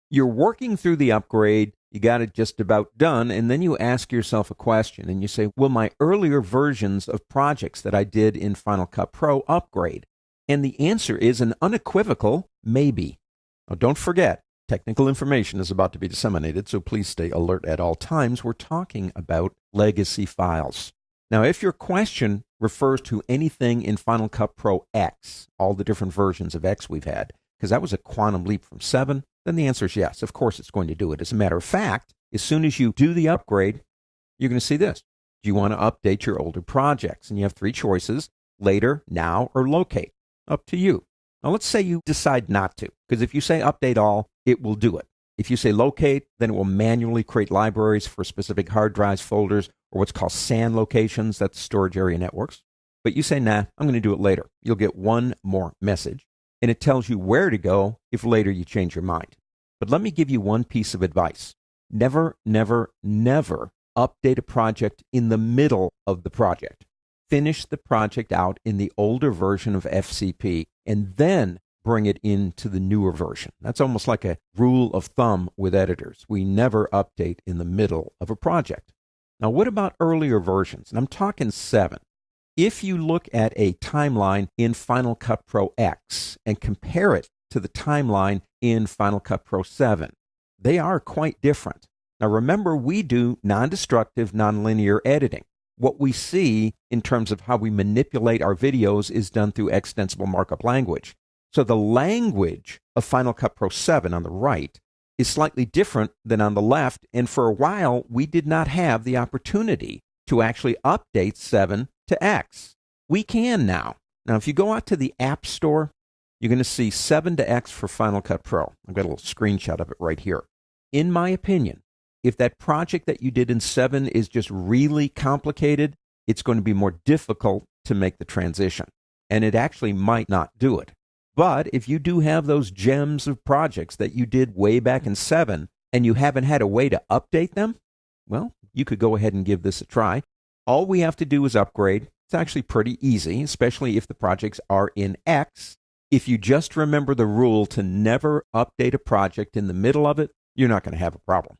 You're working through the upgrade, you got it just about done, and then you ask yourself a question and you say, will my earlier versions of projects that I did in Final Cut Pro upgrade? And the answer is an unequivocal maybe. Now, don't forget, technical information is about to be disseminated, so please stay alert at all times. We're talking about legacy files. Now, if your question refers to anything in Final Cut Pro X, all the different versions of X we've had, because that was a quantum leap from 7, then the answer is yes. Of course it's going to do it. As a matter of fact, as soon as you do the upgrade, you're going to see this. Do you want to update your older projects? And you have 3 choices: later, now, or locate. Up to you. Now, let's say you decide not to, because if you say update all, it will do it. If you say locate, then it will manually create libraries for specific hard drives, folders, or what's called SAN locations, that's storage area networks. But you say, nah, I'm going to do it later. You'll get one more message, and it tells you where to go if later you change your mind. But let me give you one piece of advice. Never, never, never update a project in the middle of the project. Finish the project out in the older version of FCP and then bring it into the newer version. That's almost like a rule of thumb with editors. We never update in the middle of a project. Now, what about earlier versions? And I'm talking 7. If you look at a timeline in Final Cut Pro X and compare it to the timeline in Final Cut Pro 7, they are quite different. Now, remember, we do non-destructive, nonlinear editing. What we see in terms of how we manipulate our videos is done through extensible markup language. So the language of Final Cut Pro 7 on the right is slightly different than on the left, and for a while, we did not have the opportunity to actually update 7 to X. We can now. Now, if you go out to the App Store, you're going to see 7 to X for Final Cut Pro. I've got a little screenshot of it right here. In my opinion, if that project that you did in 7 is just really complicated, it's going to be more difficult to make the transition. And it actually might not do it. But if you do have those gems of projects that you did way back in 7 and you haven't had a way to update them, well, you could go ahead and give this a try. All we have to do is upgrade. It's actually pretty easy, especially if the projects are in X. If you just remember the rule to never update a project in the middle of it, you're not going to have a problem.